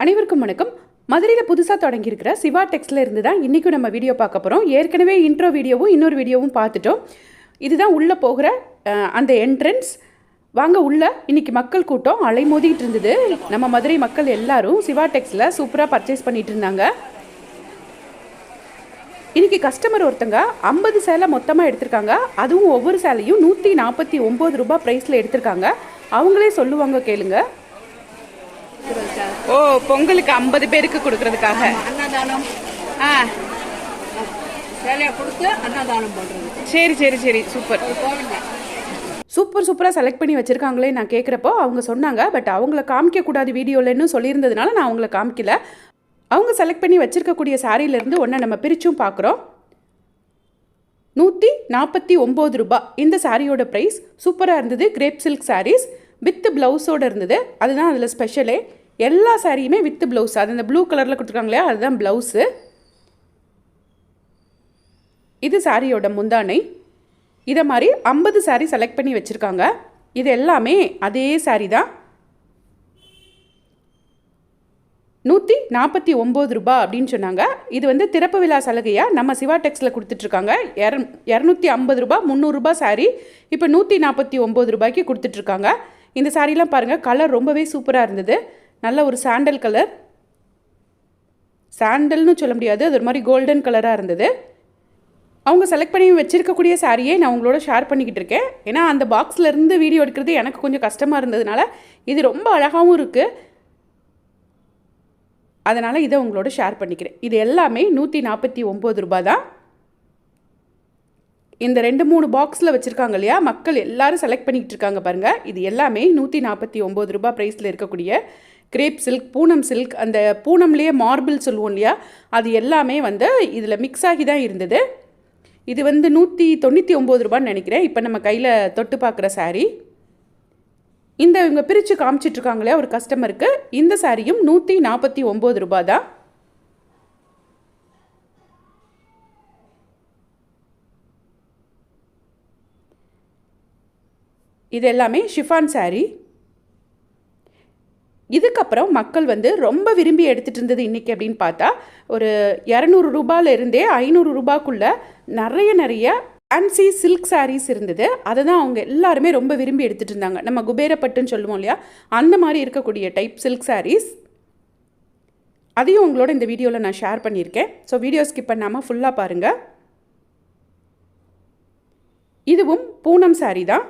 அனைவருக்கும் வணக்கம். மதுரையில் புதுசாக தொடங்கியிருக்கிற சிவா டெக்ஸ்டில் இருந்து தான் இன்றைக்கும் நம்ம வீடியோ பார்க்க போகிறோம். ஏற்கனவே இன்ட்ரோ வீடியோவும் இன்னொரு வீடியோவும் பார்த்துட்டோம். இதுதான் உள்ளே போகிற அந்த என்ட்ரன்ஸ். வாங்க உள்ள. இன்றைக்கி மக்கள் கூட்டம் அலைமோதிக்கிட்டு இருந்தது. நம்ம மதுரை மக்கள் எல்லாரும் சிவா டெக்ஸ்டில் சூப்பராக பர்ச்சேஸ் பண்ணிகிட்டு இருந்தாங்க. இன்றைக்கி கஸ்டமர் ஒருத்தங்க 50 சேலை மொத்தமாக எடுத்திருக்காங்க. அதுவும் ஒவ்வொரு சேலையும் 149 ரூபாய் ப்ரைஸில் எடுத்திருக்காங்க. அவங்களே சொல்லுவாங்க, கேளுங்க. ஓ, பொங்கலுக்கு 50 பேருக்கு கொடுக்கறதுக்காக அன்னதானம் சேலையை கொடுத்து அன்னதானம் பண்ணுறது. சரி சரி சரி, சூப்பர் சூப்பராக செலக்ட் பண்ணி வச்சுருக்காங்களே. நான் கேட்குறப்போ அவங்க சொன்னாங்க, பட் அவங்கள காமிக்கக்கூடாது வீடியோலன்னு சொல்லியிருந்ததுனால நான் அவங்கள காமிக்கல. அவங்க செலக்ட் பண்ணி வச்சுருக்கக்கூடிய சாரியிலேருந்து ஒன்றை நம்ம பிரிச்சும் பார்க்குறோம். 149 ரூபாய் இந்த சாரியோட ப்ரைஸ். சூப்பராக இருந்தது. கிரேப் சில்க் சாரீஸ் வித் ப்ளவுஸோடு இருந்தது. அதுதான் அதில் ஸ்பெஷலே. எல்லா சாரியுமே வித் ப்ளவுஸ். அது இந்த ப்ளூ கலரில் கொடுத்துருக்காங்களே, அதுதான் ப்ளவுஸு. இது சாரியோட முந்தானை. இதை மாதிரி 50 சாரி செலக்ட் பண்ணி வச்சுருக்காங்க. இது எல்லாமே அதே சாரி தான். 149 ரூபாய் அப்படின்னு சொன்னாங்க. இது வந்து திறப்பு விழா சலுகையாக நம்ம சிவா டெக்ஸ்டில் கொடுத்துட்ருக்காங்க. 250 ரூபாய் 300 ரூபாய் சாரி இப்போ 149 ரூபாய்க்கு கொடுத்துட்ருக்காங்க. இந்த சாரீலாம் பாருங்கள், கலர் ரொம்பவே சூப்பராக இருந்தது. நல்ல ஒரு சாண்டல் கலர். சாண்டல்னு சொல்ல முடியாது, அது ஒரு மாதிரி கோல்டன் கலராக இருந்தது. அவங்க செலக்ட் பண்ணி வச்சுருக்கக்கூடிய சாரியே நான் உங்களோட ஷேர் பண்ணிக்கிட்டு இருக்கேன். ஏன்னா அந்த பாக்ஸில் இருந்து வீடியோ எடுக்கிறது எனக்கு கொஞ்சம் கஷ்டமாக இருந்ததுனால இது ரொம்ப அழகாகவும் இருக்குது. அதனால் இதை உங்களோட ஷேர் பண்ணிக்கிறேன். இது எல்லாமே 149 ரூபாய் தான். இந்த 2-3 பாக்ஸில் வச்சுருக்காங்க இல்லையா, மக்கள் எல்லோரும் செலக்ட் பண்ணிக்கிட்டு இருக்காங்க பாருங்கள். இது எல்லாமே 149 ரூபாய் ப்ரைஸில் இருக்கக்கூடிய கிரேப் சில்க், பூனம் சில்க், அந்த பூனம்லேயே மார்பிள் சொல்லுவோம் இல்லையா, அது எல்லாமே வந்து இதில் மிக்ஸ் ஆகி தான் இருந்தது. இது வந்து 199 ரூபான்னு நினைக்கிறேன். இப்போ நம்ம கையில் தொட்டு பார்க்குற சாரீ. இந்த இவங்க பிரித்து காமிச்சிட்ருக்காங்களே ஒரு கஸ்டமருக்கு, இந்த சாரியும் 149 ரூபாய் தான். இது எல்லாமே ஷிஃபான் சாரீ. இதுக்கப்புறம் மக்கள் வந்து ரொம்ப விரும்பி எடுத்துகிட்டு இருந்தது இன்றைக்கி அப்படின்னு பார்த்தா, ஒரு 200 ரூபாயிலிருந்தே 500 ரூபாய்க்குள்ளே நிறைய ஃபேன்சி சில்க் சாரீஸ் இருந்தது. அதை தான் அவங்க எல்லாருமே ரொம்ப விரும்பி எடுத்துகிட்டு இருந்தாங்க. நம்ம குபேரப்பட்டுன்னு சொல்லுவோம் இல்லையா, அந்த மாதிரி இருக்கக்கூடிய டைப் சில்க் சாரீஸ். அதையும் உங்களோட இந்த வீடியோவில் நான் ஷேர் பண்ணியிருக்கேன். ஸோ வீடியோ ஸ்கிப் பண்ணாமல் ஃபுல்லாக பாருங்கள். இதுவும் பூனம் சாரீ தான்.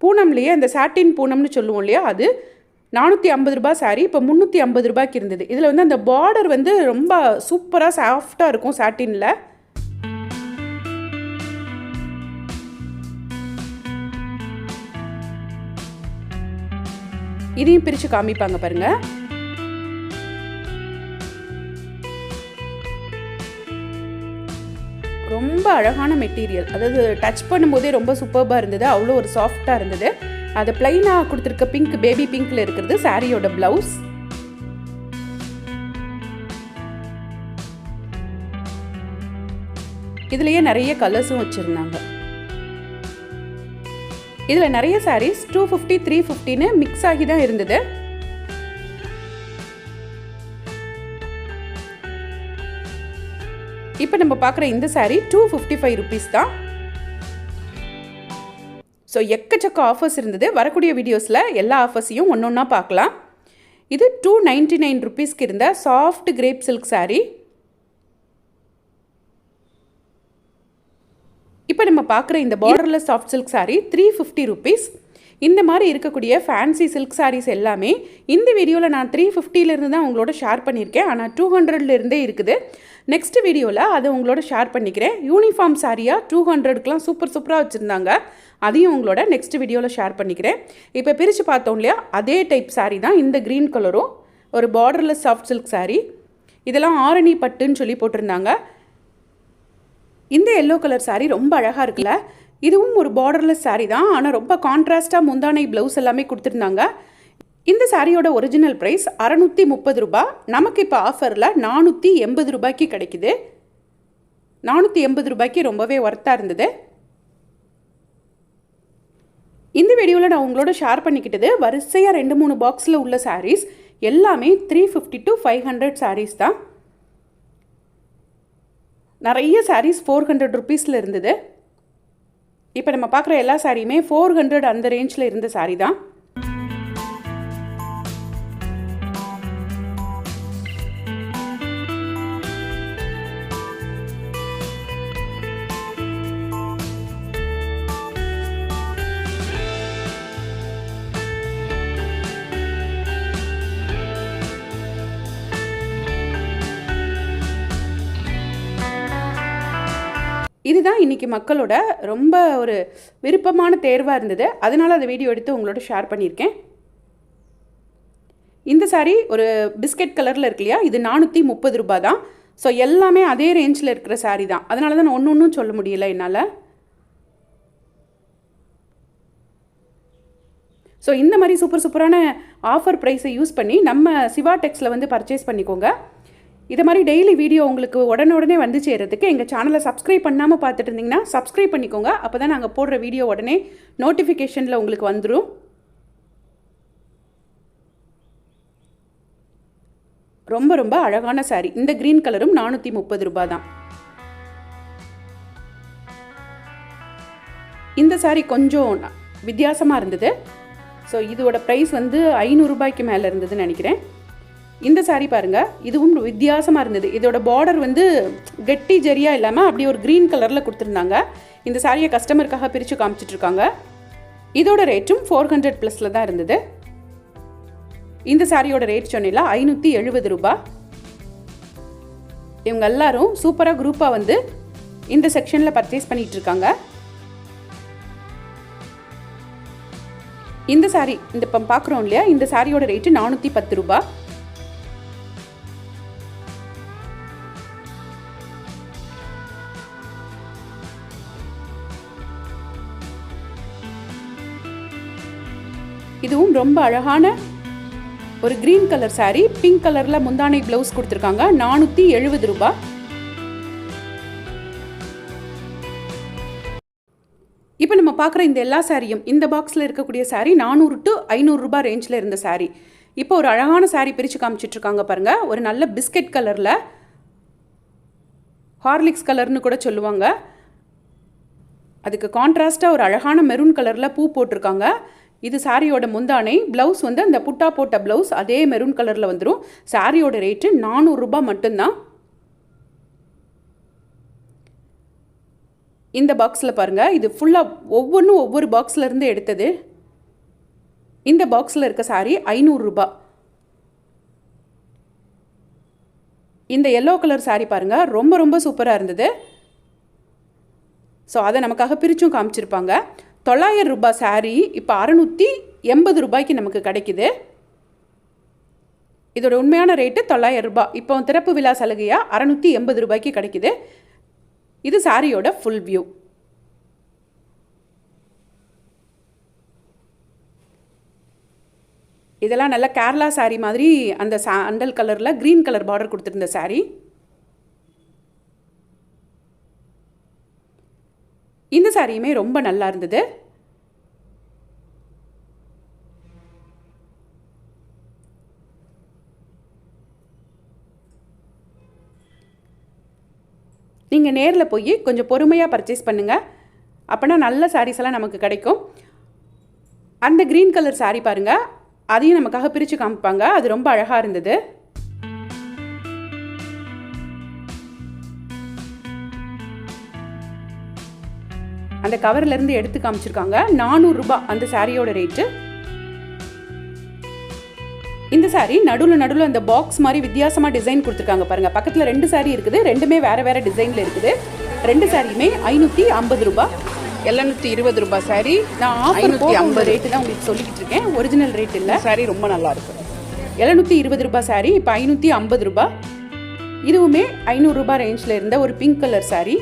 பூனம்லேயே அந்த சாட்டின் பூனம்னு சொல்லுவோம் இல்லையா, அது 450 ரூபாய் சாரீ இப்போ 350 ரூபாய்க்கு இருந்தது. இதில் வந்து அந்த பார்டர் வந்து ரொம்ப சூப்பராக சாஃப்டாக இருக்கும் சாட்டினில். இதையும் பிரித்து காமிப்பாங்க பாருங்கள். ரொம்ப அழகான மெட்டீரியல். அதாவது டச் பண்ணும்போதே ரொம்ப சூப்பராக இருந்தது. அவ்வளோ ஒரு சாஃப்டாக இருந்தது. அது பிளைனாக கொடுத்துருக்க பிங்க், பேபி பிங்க்கில் இருக்கிறது சாரியோட ப்ளவுஸ். இதுலேயே நிறைய கலர்ஸும் வச்சுருந்தாங்க. இதில் நிறைய சாரீஸ் 250, 350ன்னு மிக்ஸ் ஆகி தான் இருந்தது. இப்போ நம்ம பார்க்குற இந்த சாரீ 255 ருபீஸ் தான். ஸோ எக்கச்சக்க ஆஃபர்ஸ் இருந்தது. வரக்கூடிய வீடியோஸில் எல்லா ஆஃபர்ஸையும் ஒன்றா பார்க்கலாம். இது 299 ருபீஸ்க்கு இருந்த சாஃப்ட் கிரேப் சில்க் சாரீ. இப்போ நம்ம பார்க்குற இந்த borderless soft silk sari 350 rupees. இந்த மாதிரி இருக்கக்கூடிய ஃபேன்சி சில்க் சாரீஸ் எல்லாமே இந்த வீடியோவில் நான் 350லேருந்து தான் உங்களோட ஷேர் பண்ணியிருக்கேன். ஆனால் 200லேருந்தே இருக்குது. நெக்ஸ்ட் வீடியோவில் அதை உங்களோட ஷேர் பண்ணிக்கிறேன். யூனிஃபார்ம் சாரியாக 200க்குலாம் சூப்பராக வச்சுருந்தாங்க. அதையும் உங்களோட நெக்ஸ்ட் வீடியோவில் ஷேர் பண்ணிக்கிறேன். இப்போ பிரித்து பார்த்தோம் இல்லையா, அதே டைப் சாரீ தான் இந்த க்ரீன் கலரும். ஒரு பார்டர்லெஸ் சாஃப்ட் சில்க் சாரீ. இதெல்லாம் ஆரணி பட்டுன்னு சொல்லி போட்டிருந்தாங்க. இந்த எல்லோ கலர் சாரீ ரொம்ப அழகாக இருக்குல்ல. இதுவும் ஒரு பார்டர்லெஸ் சாரீ தான். ஆனால் ரொம்ப கான்ட்ராஸ்டாக முந்தானை ப்ளவுஸ் எல்லாமே கொடுத்துருந்தாங்க. இந்த சாரியோட ஒரிஜினல் ப்ரைஸ் 630 ரூபாய். நமக்கு இப்போ ஆஃபரில் 480 ரூபாய்க்கு கிடைக்குது. 480 ரூபாய்க்கு ரொம்பவே ஒர்த்தாக இருந்தது. இந்த வீடியோவில் நான் உங்களோட ஷேர் பண்ணிக்கிட்டது வரிசையாக 2-3 பாக்ஸில் உள்ள சாரீஸ். எல்லாமே 350 to 500 sarees தான். நிறைய sarees 400 rupeesல இருந்தது. இப்போ நம்ம பார்க்குற எல்லா சாரியுமே 400 அந்த ரேஞ்சில் இருந்த சாரி தான். இதுதான் இன்றைக்கி மக்களோட ரொம்ப ஒரு விருப்பமான தேர்வாக இருந்தது. அதனால் அந்த வீடியோ எடுத்து உங்களோட ஷேர் பண்ணியிருக்கேன். இந்த சாரீ ஒரு பிஸ்கெட் கலரில் இருக்கு இல்லையா, இது 430 ரூபாய் தான். ஸோ எல்லாமே அதே ரேஞ்சில் இருக்கிற சாரீ தான். அதனால தான் நான் ஒன்றும் சொல்ல முடியல என்னால். ஸோ இந்த மாதிரி சூப்பரான ஆஃபர் ப்ரைஸை யூஸ் பண்ணி நம்ம சிவா டெக்ஸில் வந்து பர்ச்சேஸ் பண்ணிக்கோங்க. இது மாதிரி டெய்லி வீடியோ உங்களுக்கு உடனே வந்து சேரத்துக்கு எங்கள் சேனலை சப்ஸ்கிரைப் பண்ணாமல் பார்த்துட்டு இருந்தீங்கன்னா சப்ஸ்கிரைப் பண்ணிக்கோங்க. அப்போ தான் நாங்கள் போடுற வீடியோ உடனே நோட்டிஃபிகேஷனில் உங்களுக்கு வந்துடும். ரொம்ப அழகான சாரீ. இந்த க்ரீன் கலரும் 430 ரூபாய் தான். இந்த சாரீ கொஞ்சம் வித்தியாசமாக இருந்தது. ஸோ இதோட ப்ரைஸ் வந்து 500 ரூபாய்க்கு மேலே இருந்ததுன்னு நினைக்கிறேன். இந்த சாரீ பாருங்கள், இதுவும் வித்தியாசமாக இருந்தது. இதோட பார்டர் வந்து கெட்டி ஜரியாக இல்லாமல் அப்படி ஒரு க்ரீன் கலரில் கொடுத்துருந்தாங்க. இந்த சாரியை கஸ்டமருக்காக பிரித்து காமிச்சிட்ருக்காங்க. இதோட ரேட்டும் 400 ப்ளஸில் தான் இருந்தது. இந்த சாரியோட ரேட் சொன்னீங்களா 570 ரூபாய். இவங்க எல்லாரும் சூப்பராக குரூப்பாக வந்து இந்த செக்ஷனில் பர்ச்சேஸ் பண்ணிகிட்ருக்காங்க. இந்த சாரீ இந்த இப்போ பார்க்குறோம் இல்லையா, இந்த சாரியோட ரேட்டு 410 ரூபாய். இதுவும் ரொம்ப அழகான ஒரு க்ரீன் கலர் சாரீ. பிங்க் கலரில் முந்தானை ப்ளவுஸ் கொடுத்துருக்காங்க. 470 ரூபாய். இப்போ நம்ம பார்க்குற இந்த எல்லா சாரியும் இந்த பாக்ஸில் இருக்கக்கூடிய சாரீ 400 to 500 ரூபாய் ரேஞ்சில் இருந்த சாரீ. இப்போ ஒரு அழகான சாரீ பிரித்து காமிச்சிட்ருக்காங்க பாருங்கள். ஒரு நல்ல பிஸ்கெட் கலரில், ஹார்லிக்ஸ் கலர்னு கூட சொல்லுவாங்க. அதுக்கு கான்ட்ராஸ்ட்டாக ஒரு அழகான மெரூன் கலரில் பூ போட்டிருக்காங்க. இது சாரியோட முந்தானை. ப்ளவுஸ் வந்து அந்த புட்டா போட்ட ப்ளவுஸ் அதே மெரூன் கலரில் வந்துடும். சாரியோட ரேட்டு 400 ரூபாய் மட்டும்தான். இந்த பாக்ஸில் பாருங்கள், இது ஃபுல்லாக ஒவ்வொன்றும் ஒவ்வொரு பாக்ஸ்லேருந்து எடுத்தது. இந்த பாக்ஸில் இருக்க சாரி 500 ரூபாய். இந்த எல்லோ கலர் சாரி பாருங்கள், ரொம்ப சூப்பராக இருந்தது. ஸோ அதை நமக்காக பிரிச்சும் காமிச்சிருப்பாங்க. 900 ரூபாய் சாரீ இப்போ 680 ரூபாய்க்கு நமக்கு கிடைக்குது. இதோட உண்மையான ரேட்டு 900 ரூபாய். இப்போ திறப்பு விழா சலுகையாக 680 ரூபாய்க்கு கிடைக்குது. இது சாரியோட ஃபுல் வியூ. இதெல்லாம் நல்ல கேரளா சாரீ மாதிரி அந்த சாண்டல் கலரில் க்ரீன் கலர் பார்டர் கொடுத்துருந்த சாரீ. இந்த சாரியுமே ரொம்ப நல்லா இருந்தது. நீங்கள் நேரில் போய் கொஞ்சம் பொறுமையாக பர்ச்சேஸ் பண்ணுங்கள். அப்போனா நல்ல சாரீஸ் எல்லாம் நமக்கு கிடைக்கும். அந்த க்ரீன் கலர் சாரீ பாருங்கள், அதையும் நமக்காக பிரித்து காமிப்பாங்க. அது ரொம்ப அழகாக இருந்தது. அந்த கவர்லேருந்து எடுத்து காமிச்சிருக்காங்க. 400 ரூபாய் அந்த சாரியோட ரேட்டு. இந்த சாரீ நடுவில் அந்த பாக்ஸ் மாதிரி வித்தியாசமாக டிசைன் கொடுத்துருக்காங்க பாருங்கள். பக்கத்தில் 2 சாரீ இருக்குது. ரெண்டுமே வேறு டிசைனில் இருக்குது. 2 சாரியுமே 550 ரூபாய். 720 ரூபாய் சாரீ. நான் ஆஃபர் 550 ரேட்டு தான் உங்களுக்கு சொல்லிக்கிட்டு இருக்கேன். ஒரிஜினல் ரேட் இல்லை. சாரீ ரொம்ப நல்லா இருக்கு. 720 ரூபாய் சாரீ இப்போ 550 ரூபாய். இதுவுமே 500 ரூபாய் ரேஞ்சில் இருந்த ஒரு பிங்க் கலர் சாரீ.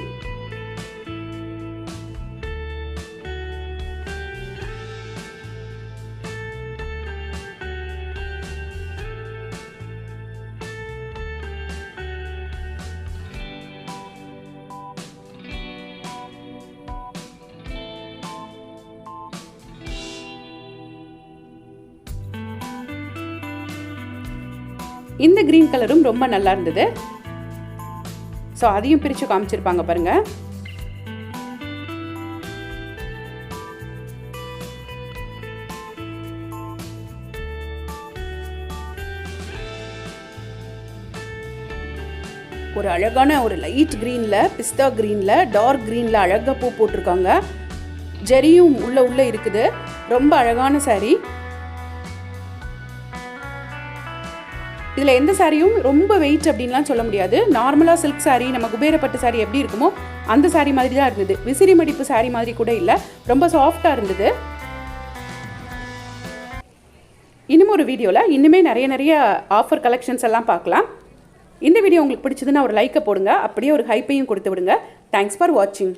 இந்த க்ரீன் கலரும் ரொம்ப நல்லா இருந்தது. ஸோ அதையும் பிரித்து காமிச்சிருப்பாங்க பாருங்கள். ஒரு அழகான ஒரு லைட் க்ரீனில், பிஸ்தா க்ரீனில், டார்க் க்ரீனில் அழகாக பூ போட்டிருக்காங்க. ஜரியும் உள்ளே இருக்குது. ரொம்ப அழகான சாரீ. இதில் எந்த சாரியும் ரொம்ப வெயிட் அப்படின்லாம் சொல்ல முடியாது. நார்மலாக சில்க் சாரீ, நம்ம குபேரப்பட்டு சாரீ எப்படி இருக்குமோ அந்த சாரீ மாதிரி தான் இருந்தது. விசிறி மடிப்பு சாரீ மாதிரி கூட இல்லை, ரொம்ப சாஃப்டாக இருந்தது. இன்னும் ஒரு வீடியோவில் இன்னுமே நிறைய ஆஃபர் கலெக்ஷன்ஸ் எல்லாம் பார்க்கலாம். இந்த வீடியோ உங்களுக்கு பிடிச்சதுன்னா ஒரு லைக்கை போடுங்க, அப்படியே ஒரு ஹைப்பையும் கொடுத்து விடுங்க. தேங்க்ஸ் ஃபார் வாட்சிங்.